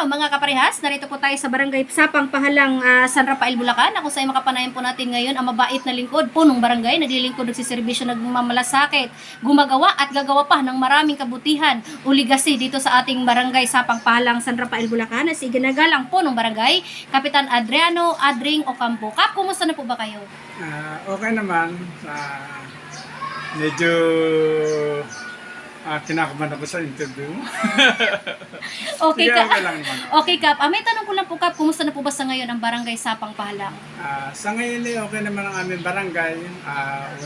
araw mga kaparehas, narito po tayo sa Barangay Sapang Pahalang, San Rafael, Bulacan. Ako sa makapanayan po natin ngayon ang mabait na lingkod po ng barangay, naglilingkod, nagsiservisyo, nagmamalasakit, gumagawa at gagawa pa ng maraming kabutihan o legacy dito sa ating Barangay Sapang Pahalang, San Rafael, Bulacan. Na si ginagalang po ng barangay, Kapitan Adriano Adring Ocampo. Kap, kumusta na po ba kayo? Okay naman. Medyo kinakabahan ako sa interview. Okay, Sige, Kap. okay lang naman. Okay, Kap. May tanong ko lang po, Kap. Kumusta na po ba sa ngayon ang Barangay Sapang Pahalang? Sa ngayon okay naman ang aming barangay.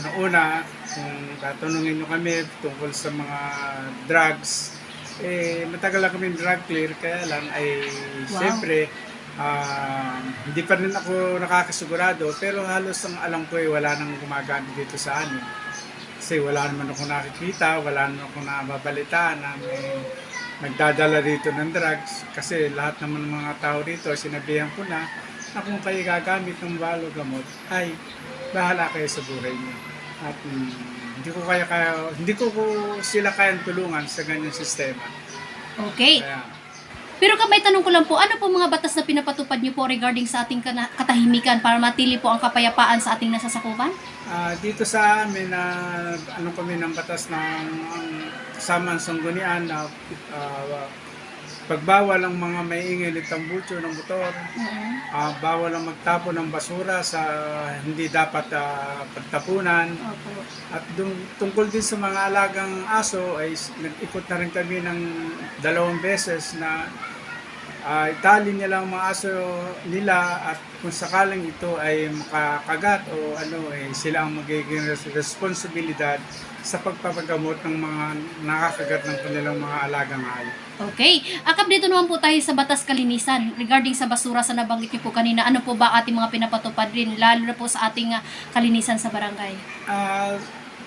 Unang-una, kung tatanungin nyo kami tungkol sa mga drugs, matagal na kami drug clear, kaya lang ay siyempre, hindi pa rin ako nakakasigurado, pero halos ang alam ko wala nang gumagamit dito sa amin. Kasi wala naman ako nakikita, wala naman ako nababalitaan na may nagdadala rito ng drugs. Kasi lahat naman ng mga tao rito, sinabihan ko na kung kayo gagamit ng balo gamot, ay bahala kayo sa buhay niyo. At hindi ko sila kayang tulungan sa ganyang sistema. Okay. Pero may tanong ko lang po, ano po mga batas na pinapatupad niyo po regarding sa ating katahimikan para matili po ang kapayapaan sa ating nasasakupan? Dito sa amin, kami ng batas ng kasamang sanggunian na pagbawal ang mga maiingay ng tambutso ng motor, bawal ang magtapon ng basura sa hindi dapat pagtapunan. At tungkol din sa mga alagang aso, ay nag-ikot na rin kami ng 2 beses na itali nila ang mga aso nila, at kung sakaling ito ay makakagat o sila ang magiging responsibilidad sa pagpapagamot ng mga nakakagat ng kanilang mga alagang hayop. Okay. Akap, dito naman po tayo sa batas kalinisan regarding sa basura sa nabanggit niyo po kanina. Ano po ba ating mga pinapatupad rin, lalo na po sa ating kalinisan sa barangay?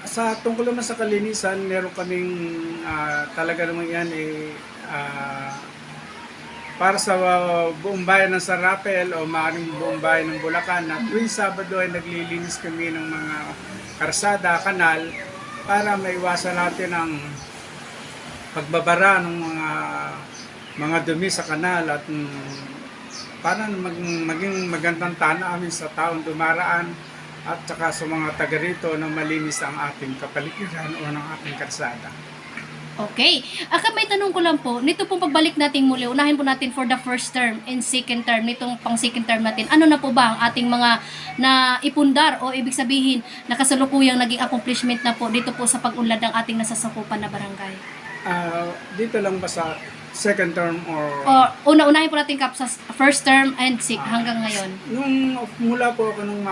Sa tungkol naman sa kalinisan, meron kaming talaga naman yan para sa buong bayan ng San Rafael o maaaring buong bayan ng Bulacan, na tuwing Sabado ay naglilinis kami ng mga karsada, kanal, para maiwasan natin ang pagbabara ng mga dumi sa kanal at para maging magandang tana amin sa taong dumaraan at saka sa mga taga rito na malinis ang ating kapaligiran o ng ating karsada. Okay. Akap, may tanong ko lang po, nito pong pagbalik natin muli, unahin po natin for the first term and second term, nitong pang second term natin, ano na po ba ang ating mga naipundar o ibig sabihin na kasalukuyang naging accomplishment na po dito po sa pag-unlad ng ating nasasakupan na barangay? Dito lang ba sa second term or unahin po natin, Kap, sa first term and hanggang ngayon? Nung mula po ako nung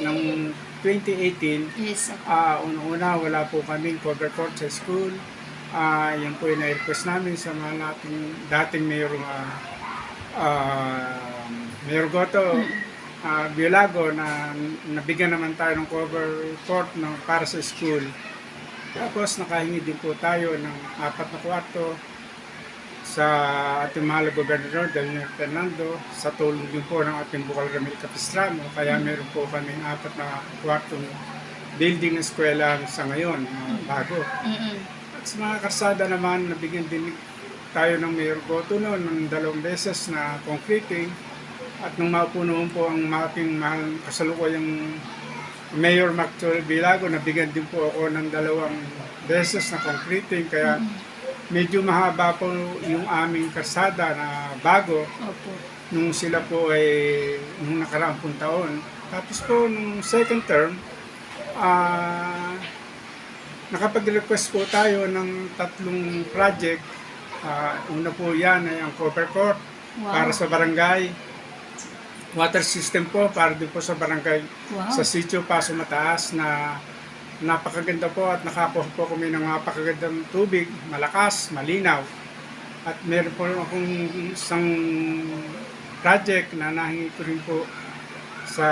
ng 2018, Yes. una wala po kaming cover court sa school. Yan po yung na-request namin sa mga dating Mayor Goto Biolago na nabigyan naman tayo ng cover court para sa school. Tapos nakahingi din po tayo ng 4 na kwarto sa ating mahal na Gobernador Daniel Fernando, sa tulong din po ng ating Bukal Ramil Capistrano. Kaya meron po kaming 4 na kwartong building ng eskwela sa ngayon, bago. At sa mga karsada naman, nabigyan din tayo ng Mayor Goto noon ng 2 beses na concreting. At nung maupo noon po ang ating mahal kasalukuyang Mayor Maxwell Bilago, nabigyan din po ako ng 2 beses na concreting. Kaya medyo mahaba po yung aming karsada na bago. Nung sila po ay nung nakaraang taon. Tapos po nung second term, nakapag-request po tayo ng 3 project. Una po yan ay ang cover court para sa barangay. Water system po para din po sa barangay sa Sitio Paso Mataas na napakaganda po, at nakakuha po kami ng napakagandang tubig, malakas, malinaw. At meron po akong isang project na nahingi ko rin po sa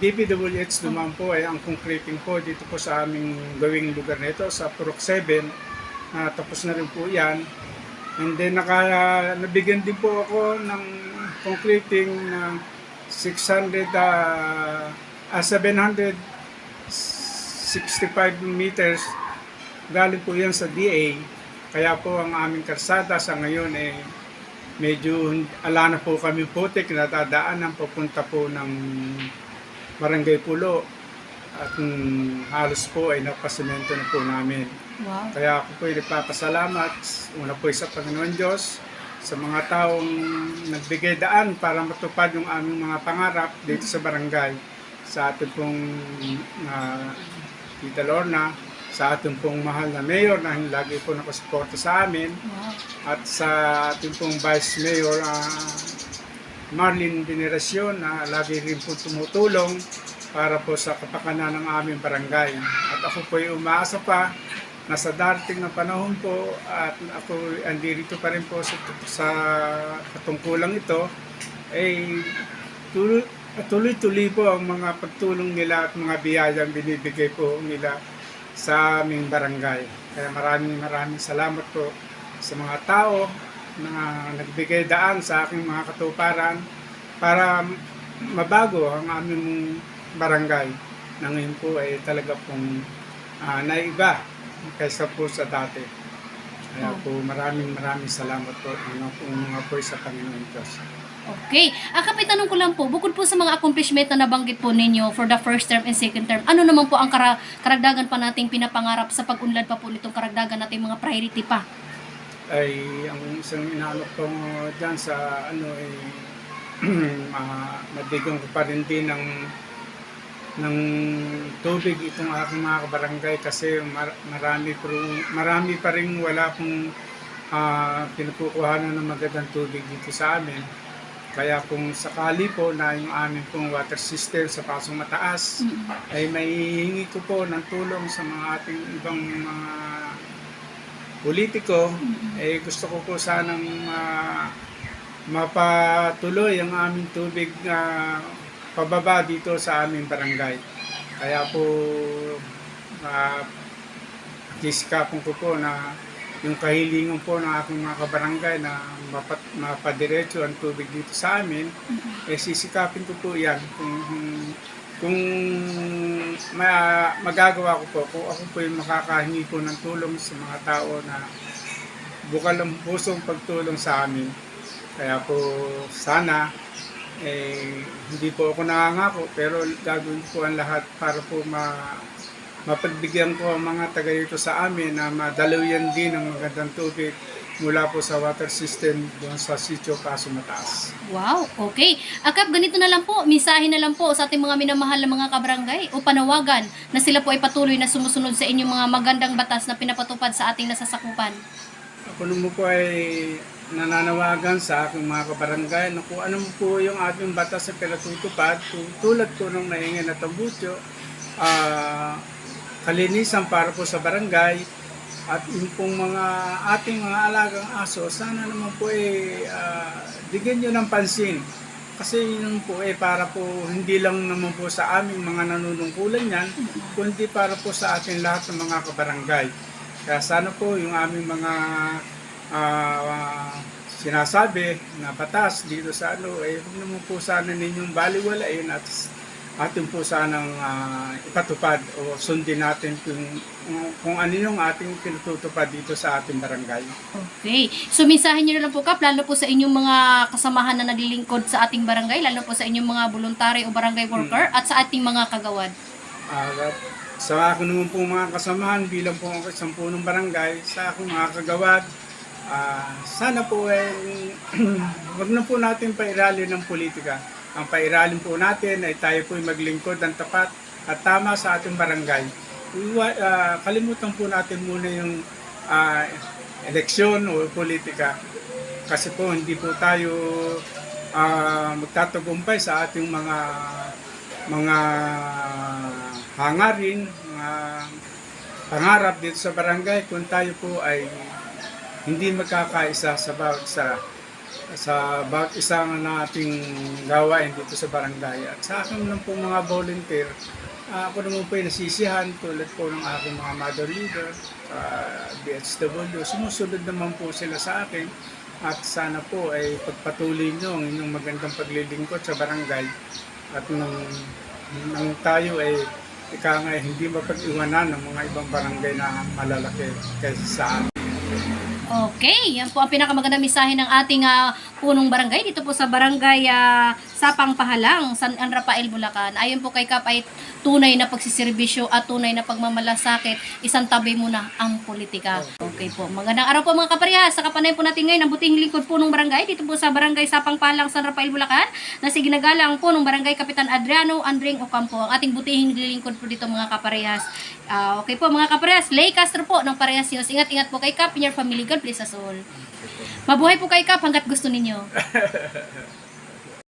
DPWH naman po ay ang concreting po dito po sa aming gawing lugar nito sa Purok 7. Tapos na rin po yan. And then nabigyan din po ako ng concreting na 765 meters galing po yan sa DA. Kaya po ang aming karsada sa ngayon medyo ala na po kami putik na dadaanan papunta po ng Barangay Pulo. At halos po ay napasemento na po namin. Wow. Kaya ako po ay nagpapasalamat una po sa Panginoon Diyos sa mga taong nagbigay daan para matupad yung aming mga pangarap dito sa barangay. Sa ating pong Tita Lorna, sa ating pong mahal na mayor na lagi po nakasuporta sa amin, Wow. at sa ating pong Vice Mayor Marlene Veneracion na lagi rin po tumutulong para po sa kapakanan ng aming barangay. At ako po ay umaasa pa na sa darating na panahon po at ako andirito pa rin po sa katungkulang ito, ay tuloy-tuloy po ang mga pagtulong nila at mga biyayang binibigay po nila sa aming barangay. Kaya maraming salamat po sa mga tao na nagbigay daan sa aking mga katuparan para mabago ang aming barangay na ngayon po ay talaga pong naiba kaysa po sa dati. Kaya po maraming salamat po mga po sa Panginoon Diyos. Okay. Kapitanong ko lang po, bukod po sa mga accomplishment na nabanggit po ninyo for the first term and second term, ano naman po ang karagdagan pa nating pinapangarap sa pag-unlad pa po nitong karagdagan nating mga priority pa? Ay ang isang inaalok ko dyan sa mabigyan ko pa rin din ng tubig itong aking mga kabarangay kasi marami pa rin wala pong pinukukuhanan ng magandang tubig dito sa amin. Kaya kung sakali po na yung aming pong water system sa Pasong Mataas, ay maihingi ko po ng tulong sa mga ating ibang mga politiko. Gusto ko po sanang mapatuloy ang aming tubig pababa dito sa aming barangay. Kaya po kisikapon ko po na yung kahilingan po ng aking mga kabarangay na mapadiretso ang tubig dito sa amin, sisikapin ko po yan. Kung magagawa ko po, kung ako po yung makakahingi po ng tulong sa mga tao na bukal ang pusong pagtulong sa amin. Kaya po sana, hindi po ako nangangako, pero gagawin po ang lahat para po mapagbigyan ko ang mga taga dito sa amin na madalawian din ng magandang tubig mula po sa water system doon sa Sitio Pasong Mataas. Wow, okay. Kap, ganito na lang po, mensahe na lang po sa ating mga minamahal na mga kabarangay o panawagan na sila po ay patuloy na sumusunod sa inyong mga magandang batas na pinapatupad sa ating nasasakupan. Ako naman po ay nananawagan sa aking mga kabarangay na kung ano po yung ating batas na pinatutupad, tulad po ng naingin na tambutyo, kalinisan para po sa barangay, at yung pong ating mga alagang aso, sana naman po bigyan nyo ng pansin. Kasi yun po para po hindi lang naman po sa aming mga nanunungkulan yan, kundi para po sa ating lahat ng mga kabarangay. Kaya sana po yung aming mga sinasabi na batas dito sa huwag naman po sana ninyong baliwalain at atin po sanang ipatupad o sundin natin kung ano yung ating pinatutupad dito sa ating barangay. Okay. So, mensahe nyo na lang po, Kap, lalo po sa inyong mga kasamahan na naglilingkod sa ating barangay, lalo po sa inyong mga voluntary o barangay worker at sa ating mga kagawad. Sa akin naman po mga kasamahan bilang po ang isang punong barangay, sa aking mga kagawad, sana po wag na po natin pairalin ng politika. Ang pairalin po natin ay tayo po maglingkod ng tapat at tama sa ating barangay. Kalimutan po natin muna yung eleksyon o politika. Kasi po hindi po tayo magtatagumpay sa ating mga hangarin, mga pangarap dito sa barangay kung tayo po ay hindi magkakaisa sa bawat isang nating gawain dito sa barangay. At sa akin lang po mga volunteer, ako naman po ay nasisihan tulad po ng aking mga mother leader, BHW. Sumusunod naman po sila sa akin at sana po ay pagpatuloy nyo ang inyong magandang paglilingkod sa barangay at nang tayo ay ika nga hindi mapag-iwanan ng mga ibang barangay na malalaki kaysa sa amin. Okay, yan po ang pinakamagandang mensahe ng ating punong barangay dito po sa barangay Sapang Pahalang, San Rafael, Bulacan. Ayon po kay Kap ay tunay na pagsiservisyo at tunay na pagmamalasakit, isang tabi muna ang politika. Okay po, magandang araw po mga kaparehas. Sa kapanay po natin ngayon ang butihing lingkod punong barangay dito po sa barangay Sapang Pahalang, San Rafael, Bulacan, na si ginagalang punong barangay Kapitan Adriano Andring Ocampo, ang ating butihing lingkod po dito mga kaparehas. Okay po mga kaparehas, Lay Castro po ng Parehas News. Ingat-ingat po kay Kap in your family. God bless us all. Mabuhay po kay Kap hanggat gusto ninyo.